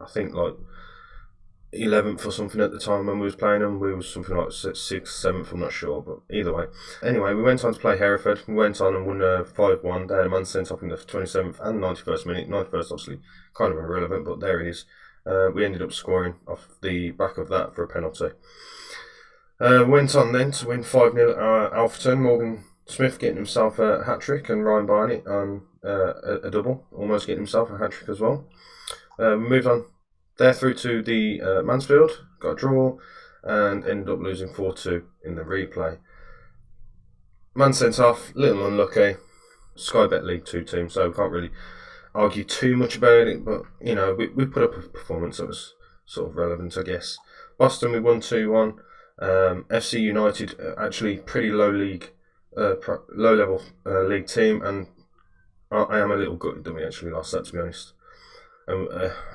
I think like 11th or something at the time when we was playing them. We was something like 6th, 7th, I'm not sure, but either way. Anyway, we went on to play Hereford. We went on and won 5-1. They had a man sent off in the 27th and 91st minute. 91st obviously kind of irrelevant, but there it is. We ended up scoring off the back of that for a penalty. Went on then to win 5-0 at Alfreton. Morgan Smith getting himself a hat-trick and Ryan Barnett on a double, almost getting himself a hat-trick as well. We moved on there through to the Mansfield, got a draw and ended up losing 4-2 in the replay. Man sent off, little unlucky. Sky Bet League 2 team, so we can't really argue too much about it, but you know, we put up a performance that was sort of relevant, I guess. Boston, we won 2-1. FC United, actually pretty low level league team, and I am a little gutted that we actually lost that, to be honest. I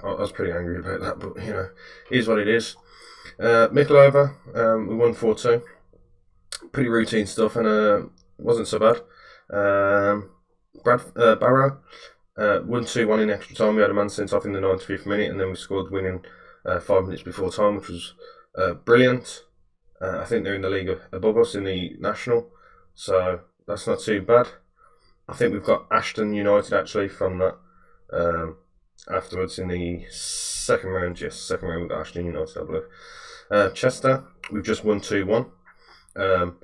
was pretty angry about that, but you know, it is what it is. Mikulova, we won 4-2. Pretty routine stuff, and wasn't so bad. Barrow won 2-1 in extra time. We had a man sent off in the 95th minute, and then we scored winning 5 minutes before time, which was brilliant. I think they're in the league above us in the National, so that's not too bad. I think we've got Ashton United actually from that. Afterwards in the second round, second round with Ashton United, I believe. Chester, we've just won 2-1.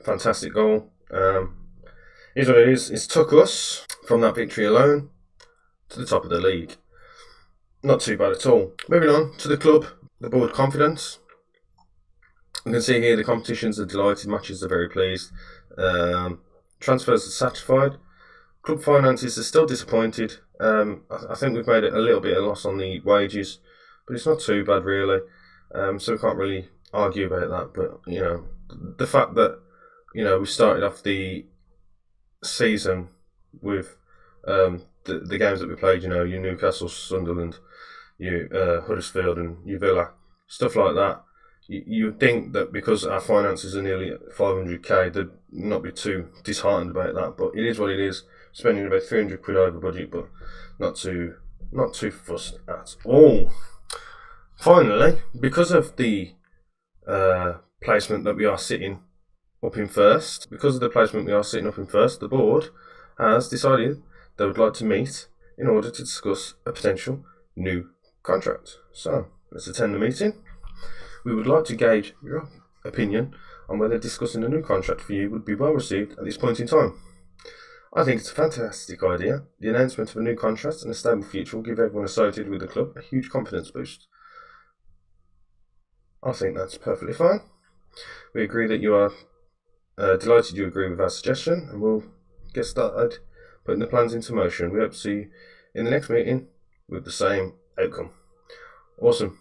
Fantastic goal. Here's what it is. It's took us from that victory alone to the top of the league. Not too bad at all. Moving on to the club, the board confidence. You can see here the competitions are delighted, matches are very pleased. Transfers are satisfied. Club finances are still disappointed. I think we've made it a little bit of loss on the wages, but it's not too bad really. So we can't really argue about that. But you know, the fact that you know we started off the season with the games that we played, you know, your Newcastle, Sunderland, your Huddersfield, and your Villa, stuff like that. You would think that because our finances are nearly 500k, they'd not be too disheartened about that. But it is what it is. Spending about 300 quid over budget, but not too fussed at all. Finally, because of the placement that we are sitting up in first, the board has decided they would like to meet in order to discuss a potential new contract. So let's attend the meeting. We would like to gauge your opinion on whether discussing a new contract for you would be well received at this point in time. I think it's a fantastic idea. The announcement of a new contract and a stable future will give everyone associated with the club a huge confidence boost. I think that's perfectly fine. We agree that you are delighted you agree with our suggestion, and we'll get started putting the plans into motion. We hope to see you in the next meeting with the same outcome. Awesome.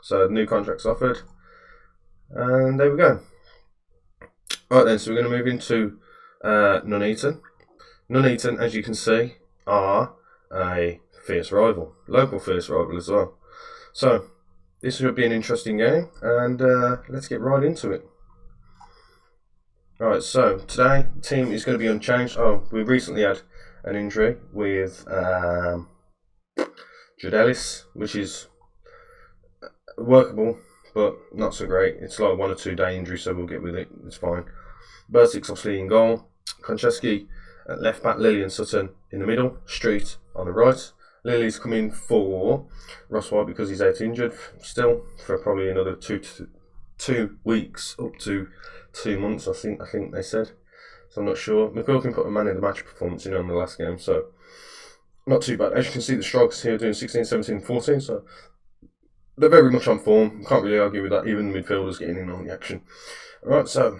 So the new contract's offered, and there we go. Right then, so we're going to move into Nuneaton. Nuneaton, as you can see, are a fierce rival, local fierce rival as well. So this should be an interesting game, and let's get right into it. Right, so today the team is going to be unchanged. Oh, we recently had an injury with Judelis, which is workable, but not so great. It's like a 1 or 2 day injury, so we'll get with it. It's fine. Bursik's obviously in goal. Konchesky at left back, Lily and Sutton in the middle, Street on the right. Lily's coming for Ross White because he's out injured still for probably another 2 weeks, up to 2 months, I think they said. So I'm not sure. McQuilkin put a man of the match performance in on the last game, so not too bad. As you can see, the strikers here doing 16, 17, 14, so they're very much on form. Can't really argue with that. Even the midfielders getting in on the action. Alright, so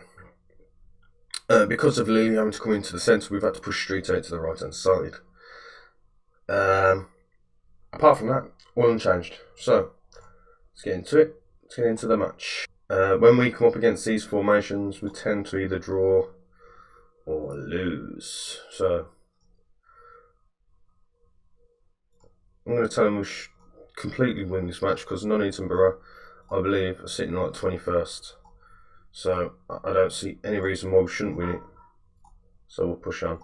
because of Lily having to come into the centre, we've had to push Street out to the right hand side. Apart from that, all unchanged. So let's get into it. Let's get into the match. When we come up against these formations, we tend to either draw or lose. So I'm going to tell them we should completely win this match because Nuneaton Borough, I believe, are sitting like 21st. So I don't see any reason why we shouldn't win it. So we'll push on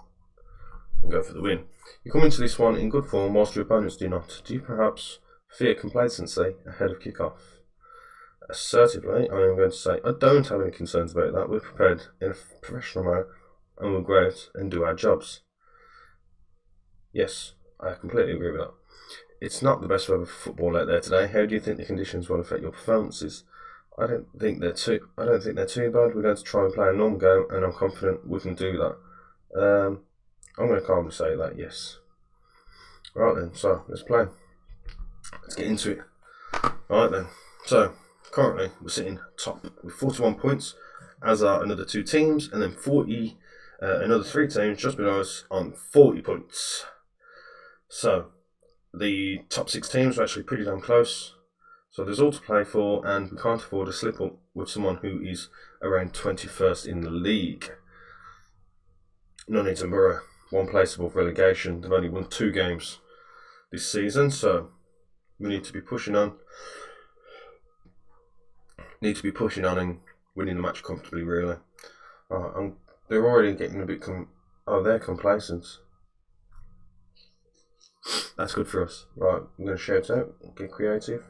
and go for the win. You come into this one in good form whilst your opponents do not. Do you perhaps fear complacency ahead of kick-off. Assertively, I am going to say I don't have any concerns about that. We're prepared in a professional manner and we'll go out and do our jobs. Yes, I completely agree with that. It's not the best weather for football out there today. How do you think the conditions will affect your performances? I don't think they're too bad. We're going to try and play a normal game, and I'm confident we can do that. I'm going to calmly say that, yes. Right then, so let's play. Let's get into it. Right then, so currently we're sitting top with 41 points, as are another 2 teams, and then another 3 teams just below us on 40 points. So the top 6 teams are actually pretty damn close. So there's all to play for, and we can't afford to slip up with someone who is around 21st in the league. Nuneaton Borough, 1 place above relegation. They've only won 2 games this season, so we need to be pushing on. And winning the match comfortably, really. They're already getting a bit they're complacent. That's good for us. Right, I'm going to shout out, get creative.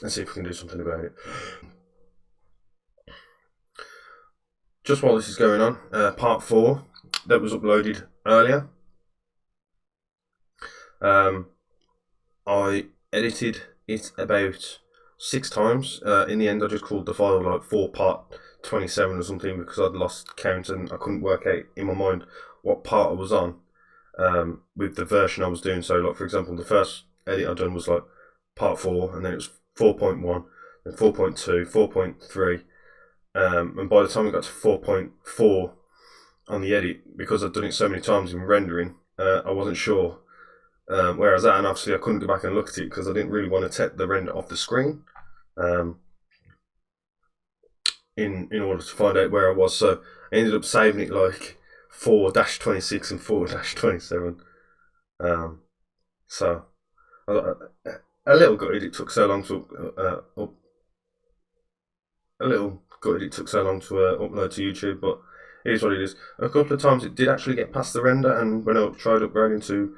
Let's see if we can do something about it. Just while this is going on, part 4 that was uploaded earlier. I edited it about 6 times. In the end, I just called the file like 4 part 27 or something because I'd lost count and I couldn't work out in my mind what part I was on with the version I was doing. So, like for example, the first edit I done was like part 4, and then it was 4.1, then 4.2, 4.3, and by the time I got to 4.4 on the edit, because I'd done it so many times in rendering, I wasn't sure where I was at, and obviously I couldn't go back and look at it because I didn't really want to take the render off the screen in order to find out where I was. So I ended up saving it like 4-26 and 4-27. So a little gutted it took so long to upload to YouTube, but it is what it is. A couple of times it did actually get past the render, and when I tried uploading to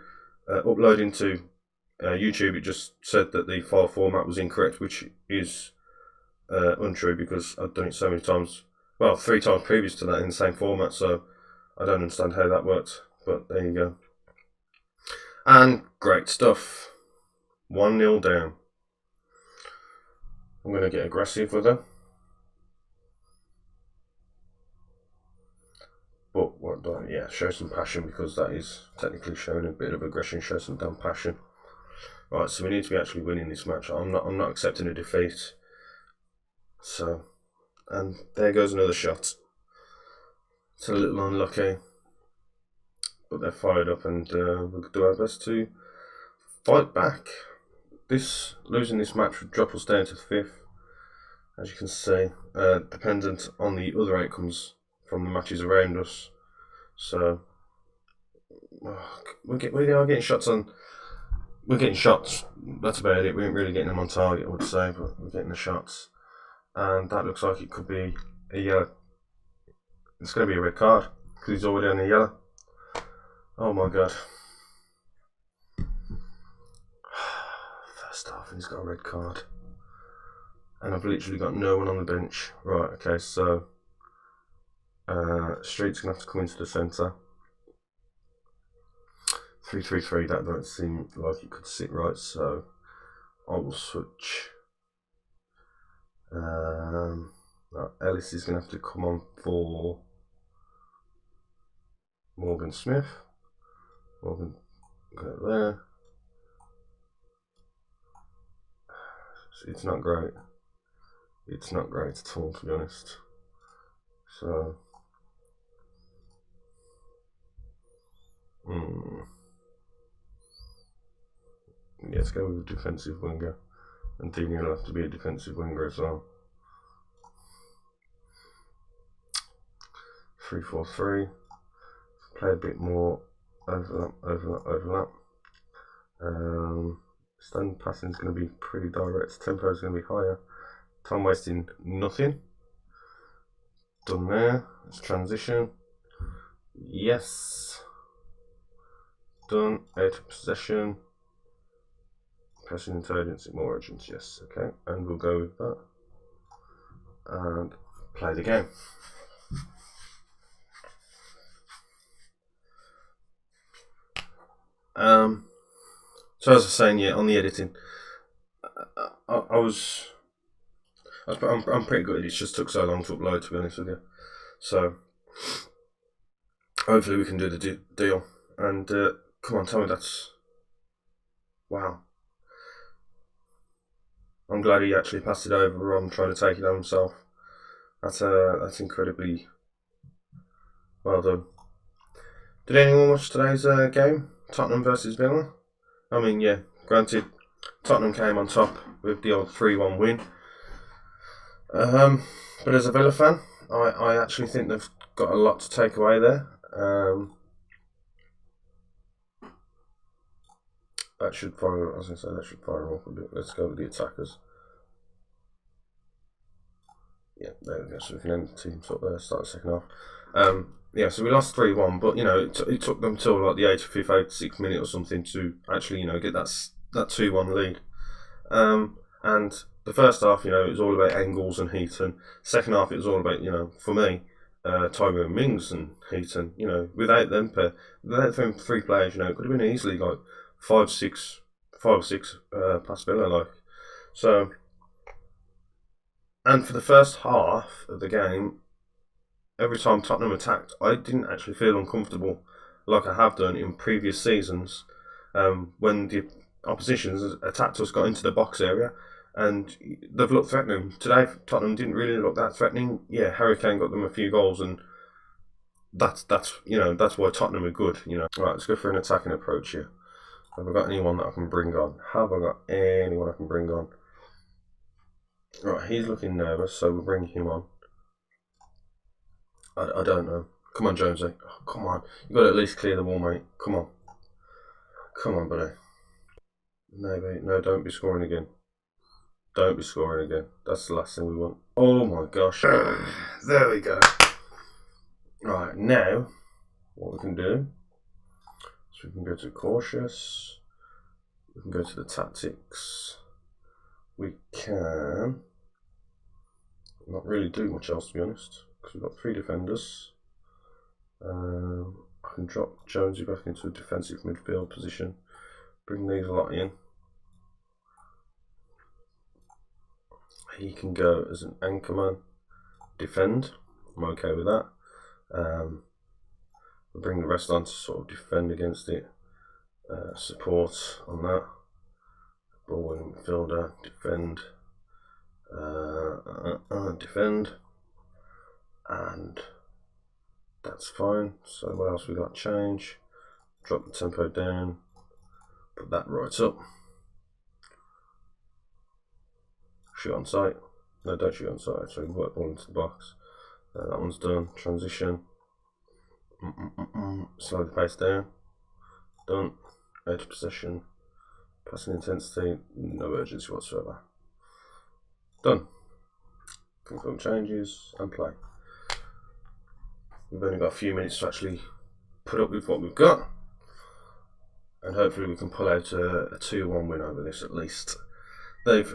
YouTube, it just said that the file format was incorrect, which is untrue because I've done it so many times. Well, 3 times previous to that in the same format, so I don't understand how that worked. But there you go. And great stuff. 1-0 down. I'm going to get aggressive with her. But show some passion, because that is technically showing a bit of aggression. Show some damn passion. Right, so we need to be actually winning this match. I'm not accepting a defeat. So, and there goes another shot. It's a little unlucky, but they're fired up, and we'll do our best to fight back. Losing this match would drop us down to 5th, as you can see, dependent on the other outcomes from the matches around us. So we are getting shots on. We're getting shots. That's about it. We ain't really getting them on target, I would say, but we're getting the shots, and that looks like it could be a yellow. It's going to be a red card because he's already on the yellow. Oh my god! First half, and he's got a red card, and I've literally got no one on the bench. Right. Okay. So. Street's going to have to come into the centre. 3-3-3, that don't seem like it could sit right, so I will switch. Ellis is going to have to come on for Morgan Smith. Morgan, go there. It's not great. It's not great at all, to be honest. So. Yeah, let's go with a defensive winger, and Dini will have to be a defensive winger as well. 3-4-3. Play a bit more overlap. Stand passing is going to be pretty direct. Tempo is going to be higher. Time wasting nothing. Done there. Let's transition. Yes. Done. Out of possession. Pressing intelligence, more urgent, yes, okay, and we'll go with that and play the game. So as I was saying, yeah, on the editing, I'm pretty good. It just took so long to upload, to be honest with you. So hopefully we can do the deal. And come on, tell me that's wow. I'm glad he actually passed it over rather than trying to take it on himself. That's incredibly well done. Did anyone watch today's game? Tottenham versus Villa? I mean, yeah, granted, Tottenham came on top with the old 3-1 win. But as a Villa fan, I actually think they've got a lot to take away there. That should fire. I was going to say that should fire up a bit. Let's go with the attackers. Yeah, there we go. So we can end the team sort of there. Start the second half. Yeah, so we lost 3-1, but you know it took them till like the 85th, 86th minute or something to actually get that 2-1 lead. And the first half, it was all about Engels and Heaton. Second half, it was all about for me, Tyrone Mings and Heaton. Without them three players, it could have been easily like 5 or 6 past Villa, like so. And for the first half of the game, every time Tottenham attacked, I didn't actually feel uncomfortable like I have done in previous seasons when the opposition's attacked us, got into the box area, and they've looked threatening. Today, Tottenham didn't really look that threatening. Yeah, Harry Kane got them a few goals, and that's why Tottenham are good. Right, let's go for an attacking approach here. Have I got anyone that I can bring on? Right, he's looking nervous, so we'll bring him on. I don't know. Come on, Jonesy. Oh, come on. You've got to at least clear the wall, mate. Come on. Come on, buddy. No, don't be scoring again. Don't be scoring again. That's the last thing we want. Oh my gosh. There we go. Right, now, what we can do is we can go to cautious. We can go to the tactics. We can not really do much else, to be honest, because we've got 3 defenders. I can drop Jonesy back into a defensive midfield position. Bring these a lot in. He can go as an anchorman, defend. I'm okay with that. We'll bring the rest on to sort of defend against it. Support on that. Ball in midfielder, defend. Defend. And that's fine. So what else we got? Change. Drop the tempo down. Put that right up. Shoot on sight. No, don't shoot on sight. So work ball into the box. That one's done. Transition. Slow the pace down. Done. Edge possession. Passing intensity. No urgency whatsoever. Done. Confirm changes and play. We've only got a few minutes to actually put up with what we've got, and hopefully we can pull out a 2-1 win over this at least. They've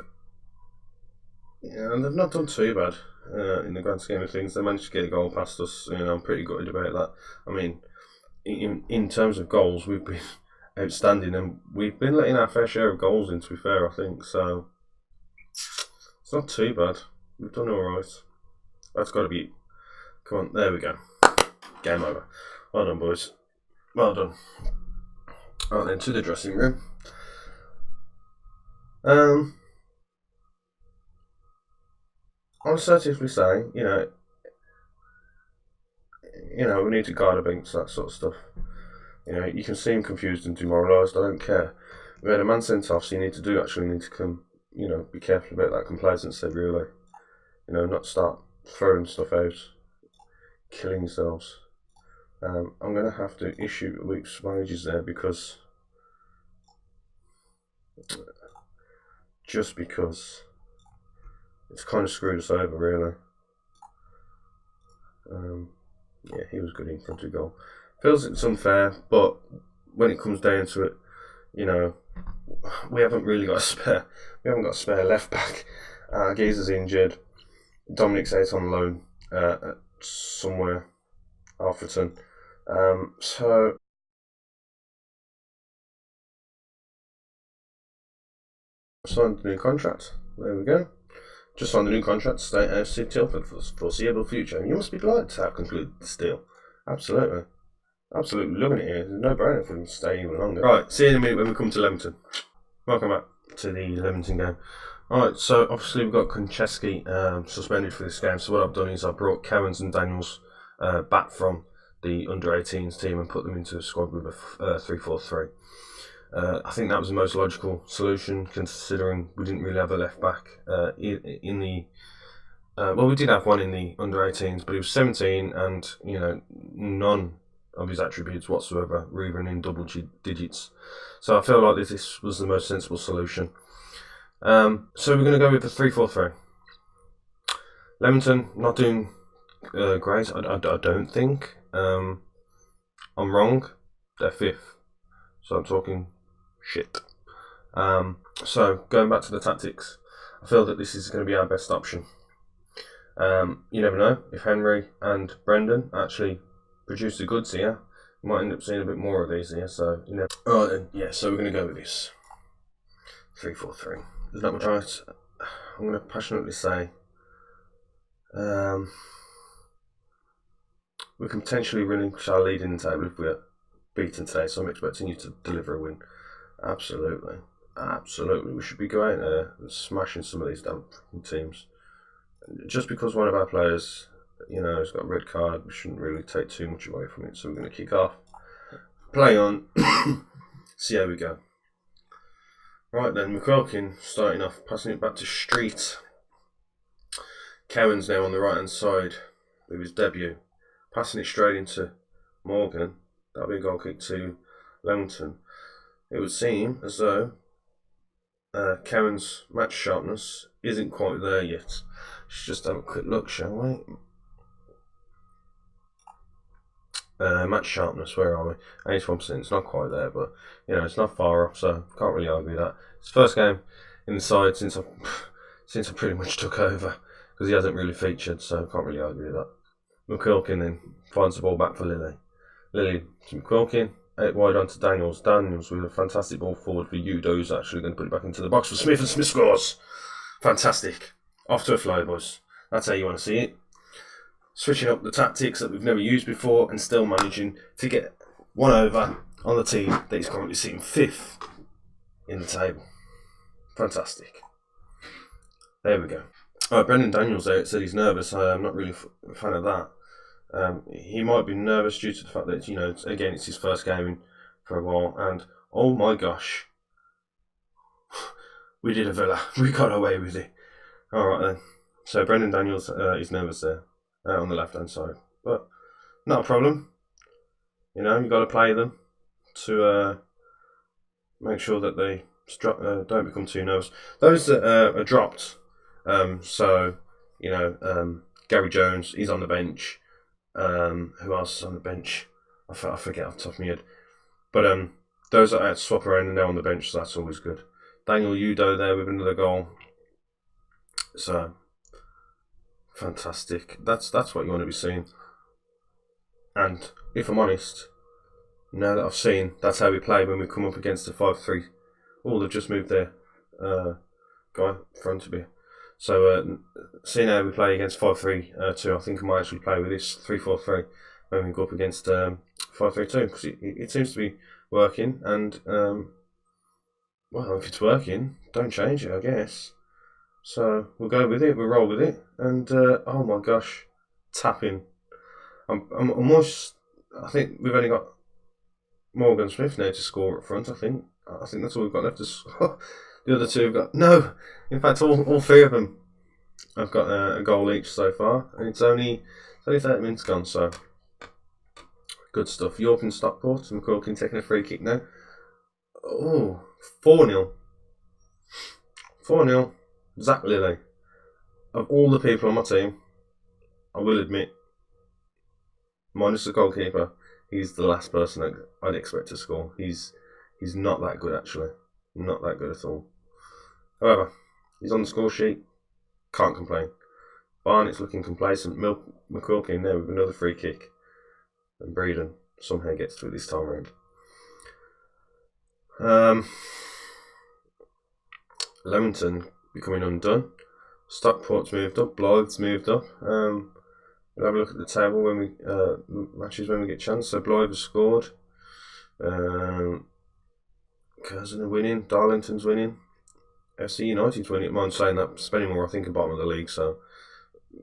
not done too bad in the grand scheme of things. They managed to get a goal past us. I'm pretty gutted about that. I mean, in terms of goals, we've been outstanding, and we've been letting our fair share of goals in, to be fair, I think. So it's not too bad. We've done alright. That's got to be... Come on, there we go. Game over. Well done, boys. Well done. Right then, to the dressing room. I'll assertively say, we need to guard against that sort of stuff. You can seem confused and demoralised. I don't care. We had a man sent off, so you need to come. Be careful about that complacency, really. Not start throwing stuff out, killing yourselves. I'm going to have to issue a week's wages there because it's kind of screwed us over, really. Yeah, he was good in front of goal. Feels it's unfair, but when it comes down to it, you know, we haven't really got a spare. We haven't got a spare left back. Geezer's injured. Dominic's out on loan somewhere, Alfreton. So signed a new contract. There we go. Just signed a new contract to stay at AFC Telford for the foreseeable future. And you must be glad to have concluded this deal. Absolutely. Absolutely loving it here. There's no brainer for them to stay even longer. Right, see you in a minute when we come to Leamington. Welcome back to the Leamington game. Alright, so obviously we've got Konchesky suspended for this game. So what I've done is I've brought Cowens and Daniels back from the under-18s team and put them into a squad with a 3-4-3. I think that was the most logical solution, considering we didn't really have a left back in the. Well, we did have one in the under-18s, but he was 17, and none of his attributes whatsoever were even in double digits. So I feel like this was the most sensible solution. So we're going to go with the 3-4-3. Leamington not doing great. I don't think. I'm wrong. They're 5th, so I'm talking shit. So going back to the tactics, I feel that this is going to be our best option. You never know, if Henry and Brendan actually produce the goods here, we might end up seeing a bit more of these here. So Alright then, yeah. So we're going to go with this 3-4-3. There's not much right. I'm going to passionately say we can potentially relinquish our lead in the table if we're beaten today. So I'm expecting you to deliver a win. Absolutely, we should be going there and smashing some of these damn teams. Just because one of our players, has got a red card, we shouldn't really take too much away from it. So we're going to kick off, play on, see how we go. Right then, McQuilkin starting off, passing it back to Street. Cowens now on the right hand side with his debut, passing it straight into Morgan. That'll be a goal kick to Leamington. It would seem as though Cowens' match sharpness isn't quite there yet. Let's just have a quick look, shall we? Match sharpness, where are we? 81%. It's not quite there, but it's not far off, so can't really argue that. It's the first game in the side since I pretty much took over, because he hasn't really featured, so can't really argue with that. McQuilkin then finds the ball back for Lily. Lily to McQuilkin. 8 wide onto Daniels. Daniels with a fantastic ball forward for Udo, who's actually going to put it back into the box for Smith, and Smith scores. Fantastic. Off to a fly, boys. That's how you want to see it. Switching up the tactics that we've never used before and still managing to get one over on the team that is currently sitting 5th in the table. Fantastic. There we go. Alright, Brendan Daniels there said he's nervous. I'm not really a fan of that. He might be nervous due to the fact that, again, it's his first game for a while, and oh my gosh, we did a Villa. We got away with it. Alright then. So Brendan Daniels is nervous there on the left hand side, but not a problem. You've got to play them to make sure that they don't become too nervous. Those that are dropped, Gary Jones, he's on the bench. Who else is on the bench? I forget off the top of my head. But those that I had to swap around and now on the bench, so that's always good. Daniel Udo there with another goal. So fantastic. That's what you want to be seeing. And if I'm honest, now that I've seen that's how we play when we come up against the 5-3. Oh, they've just moved their guy in front of me. So seeing how we play against 5-3-2, I think I might actually play with this 3-4-3 when we go up against 5-3-2, because it seems to be working. And well, if it's working, don't change it, I guess. So we'll go with it, we'll roll with it, and oh my gosh, tapping. I'm almost. I think we've only got Morgan Smith now to score up front. I think that's all we've got left to score. The other two have got no. In fact, all 3 of them have got a goal each so far, and it's only 30 minutes gone. So good stuff. York and Stockport, and McQuilkin taking a free kick now. Oh, 4-0. 4-0. Zach Lilly. Of all the people on my team, I will admit, minus the goalkeeper, he's the last person that I'd expect to score. He's not that good, actually. Not that good at all. However, he's on the score sheet. Can't complain. Barnett's looking complacent. McQuilkin there with another free kick. And Breeden somehow gets to it this time around. Leamington becoming undone. Stockport's moved up. Blythe's moved up. We'll have a look at the table when we matches when we get a chance. So Blythe has scored. Curzon are winning. Darlington's winning. FC United's winning. Mind saying that, Spennymoor I think are bottom of the league, so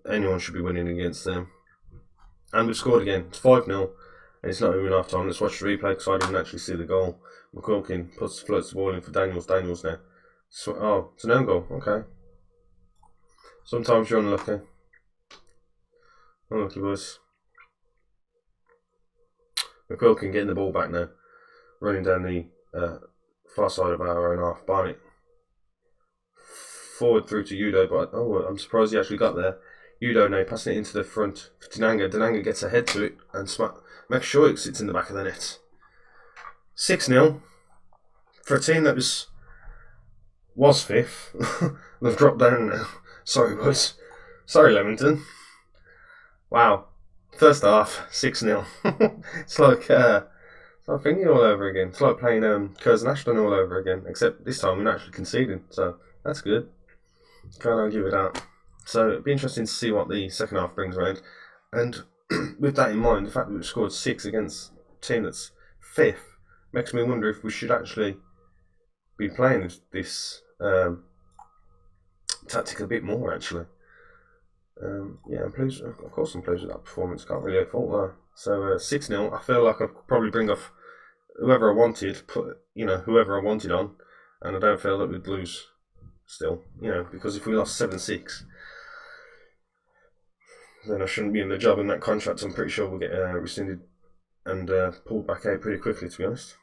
anyone should be winning against them. And we've scored again. It's 5-0, and it's not even half time. Let's watch the replay because I didn't actually see the goal. McQuilkin floats the ball in for Daniels. Daniels now. So, it's an own goal. Okay. Sometimes you're unlucky. Unlucky boys. McQuilkin getting the ball back now. Running down the far side of our own half. Barnett. Forward through to Udo, but I'm surprised he actually got there. Udo now passing it into the front for Denanga. Denanga gets ahead to it and makes sure it sits in the back of the net. 6-0 for a team that was fifth. They've dropped down now. Sorry, boys. Sorry, Leamington. Wow. First half, 6-0. It's like thingy all over again. It's like playing Curzon Ashton all over again, except this time we're not actually conceding, so that's good. Can't argue with that. So it'd be interesting to see what the second half brings around. And with that in mind, the fact that we've scored 6 against a team that's 5th makes me wonder if we should actually be playing this tactic a bit more, actually. Yeah, I'm pleased. Of course, I'm pleased with that performance. Can't really fault that. So 6-0. I feel like I could probably bring off whoever I wanted, whoever I wanted on, and I don't feel that we'd lose still. Because if we lost 7-6, then I shouldn't be in the job in that contract. I'm pretty sure we'll get rescinded and pulled back out pretty quickly, to be honest.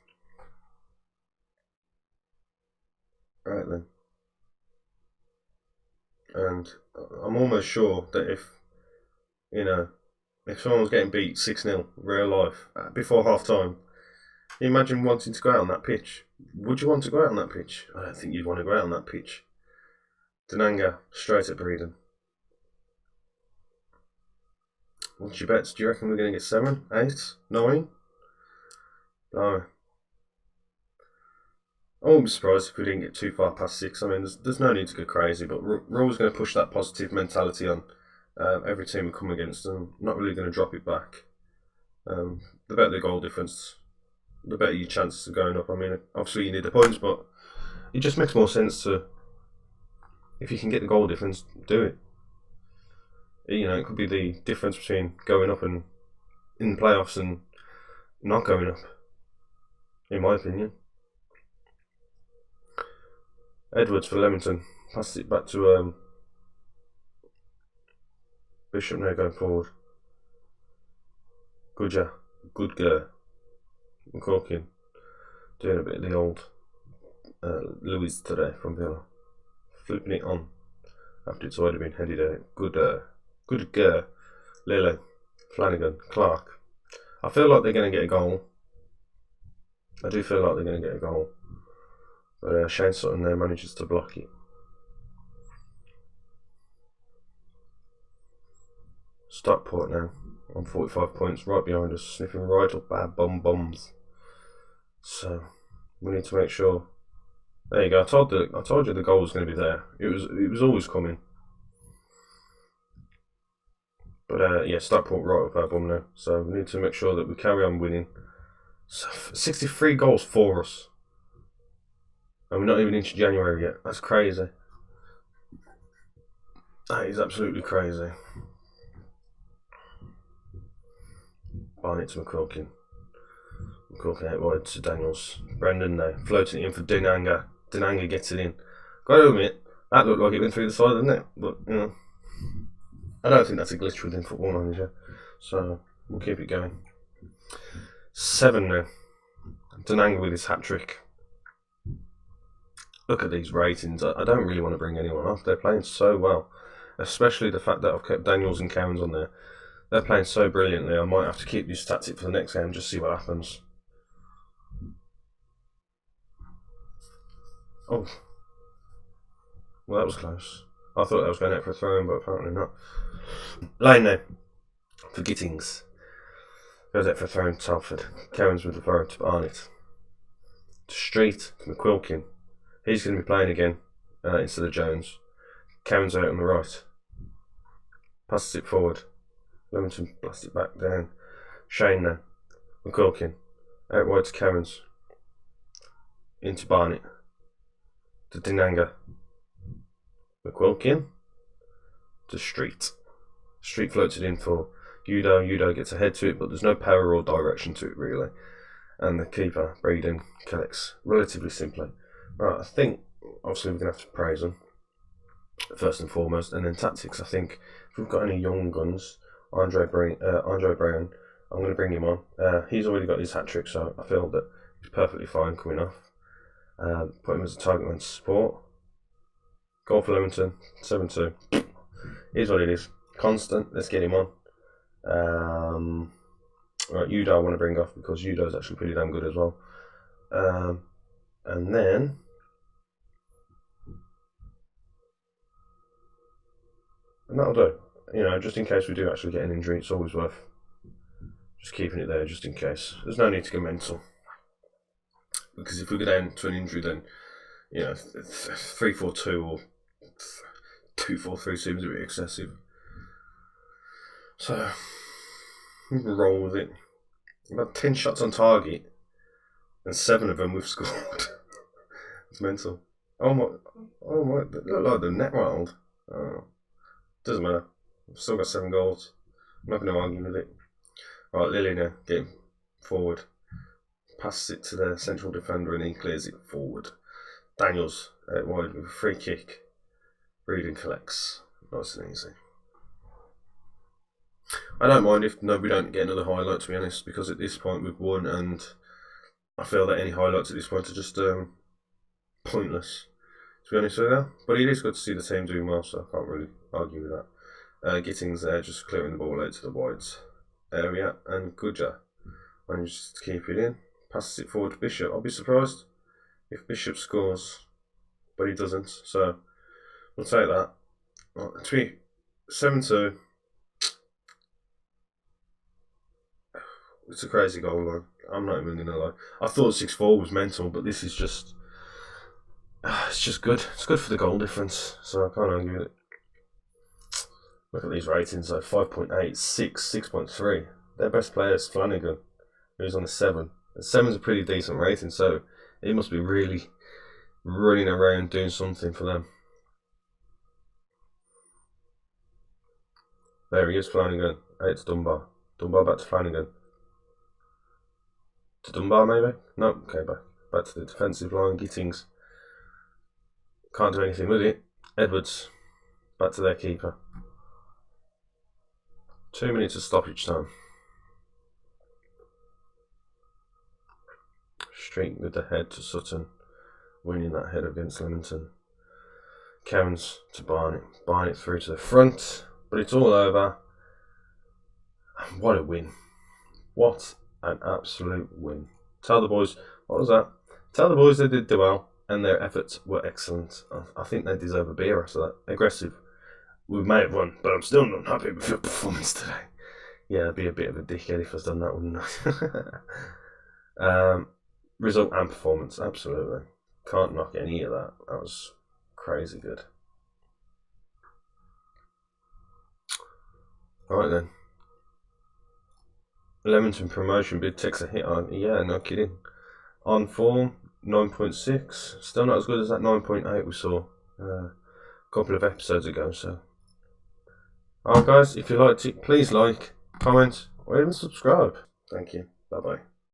Right then. And I'm almost sure that if someone's getting beat 6-0 real life before half time, you imagine wanting to go out on that pitch. Would you want to go out on that pitch? I don't think you'd want to go out on that pitch. Denanga straight at Breeden. What's your bets? Do you reckon we're going to get 7, 8, 9? No. I wouldn't be surprised if we didn't get too far past 6. I mean, there's no need to go crazy, but we're always going to push that positive mentality on every team we come against, and not really going to drop it back. The better the goal difference, the better your chances of going up. I mean, obviously you need the points, but it just makes more sense to, if you can get the goal difference, do it. It could be the difference between going up and in the playoffs and not going up, in my opinion. Edwards for Leamington. Passes it back to Bishop now going forward. Good girl. McQuilkin doing a bit of the old Louis today from Villa. Flipping it on after it's already been headed out. Good girl. Lily, Flanagan, Clark. I feel like they're going to get a goal. I do feel like they're going to get a goal. But Shane Sutton there manages to block it. Stockport now on 45 points, right behind us, sniffing right up our bums. So we need to make sure. There you go. I told you the goal was going to be there. It was always coming. But yeah, Stockport right up our bum now. So we need to make sure that we carry on winning. So 63 goals for us. And we're not even into January yet. That's crazy. That is absolutely crazy. Barnett to McQuilkin. McQuilkin out wide to Daniels. Brendan now floating it in for Denanga. Denanga gets it in. Gotta admit, that looked like it went through the side of the net. But, I don't think that's a glitch within Football Manager. So, we'll keep it going. 7 now. Denanga with his hat-trick. Look at these ratings. I don't really want to bring anyone off. They're playing so well. Especially the fact that I've kept Daniels and Cowens on there. They're playing so brilliantly, I might have to keep this tactic for the next game, just see what happens. Oh. Well, that was close. I thought that was going out for a throw in, but apparently not. Line now for Gittings. Goes out for a throw in to Telford. Cowan's with the throw to Barnett. To Street, to McQuilkin. He's going to be playing again instead of Jones. Cowan's out on the right. Passes it forward. Leamington blasts it back down. Shane now. McQuilkin. Out wide to Cowan's. Into Barnett. To Dinanga. McQuilkin. To Street. Street floats it in for Udo. Udo gets ahead to it, but there's no power or direction to it really. And the keeper, Breeden, collects relatively simply. Right, I think obviously we're going to have to praise them first and foremost, and then tactics. I think if we've got any young guns, Andre Brown, I'm going to bring him on. He's already got his hat trick, so I feel that he's perfectly fine coming off. Put him as a target man to support. Goal for Leamington, 7-2. Here's what it is. Constant, let's get him on. Right, Udo I want to bring off because Udo's actually pretty damn good as well. And then that'll do. You know, just in case we do actually get an injury, it's always worth just keeping it there just in case. There's no need to go mental. Because if we go down to an injury, then, you know, 3-4-2 or 2-4-3 seems a bit excessive. So, we can roll with it. About 10 shots on target, and 7 of them we've scored. It's mental. Oh my, they look like the net rattled. Oh, doesn't matter. We've still got 7 goals. I'm not going to argue with it. Right, Lily now, get him forward. Passes it to the central defender and he clears it forward. Daniels out wide with a free kick. Breeden collects. Nice and easy. I don't mind if we don't get another highlight, to be honest, because at this point we've won and I feel that any highlights at this point are just pointless, to be honest with you. But it is good to see the team doing well, so I can't really argue with that. Gittings there, just clearing the ball out to the wides area, and Gudja manages to keep it in. Passes it forward to Bishop. I'll be surprised if Bishop scores, but he doesn't, so we'll take that. Right, 7-2. It's a crazy goal line. I'm not even gonna lie. I thought 6-4 was mental, but this is just it's just good. It's good for the goal difference, so I can't argue with it. Look at these ratings though: 5.8, 6, 6.3. Their best player is Flanagan, who's on a 7. And 7's a pretty decent rating, so he must be really running around doing something for them. There he is, Flanagan. Out to Dunbar. Dunbar back to Flanagan. To Dunbar maybe? No, okay, back to the defensive line. Gittings can't do anything with it. Edwards back to their keeper. 2 minutes of stoppage time. Street with the head to Sutton, winning that head against Leamington. Cowan's to Barnett. Barnett through to the front, but it's all over. What a win. What an absolute win. Tell the boys, what was that? Tell the boys they did well and their efforts were excellent. I think they deserve a beer after that. Aggressive. We may have won, but I'm still not happy with your performance today. Yeah, I'd be a bit of a dickhead if I was done that, wouldn't I? Result and performance, absolutely. Can't knock any of that. That was crazy good. Alright then. Leamington promotion bid takes a hit on. Yeah, no kidding. On form, 9.6. Still not as good as that 9.8 we saw a couple of episodes ago. So, alright guys, if you liked it, please like, comment, or even subscribe. Thank you. Bye bye.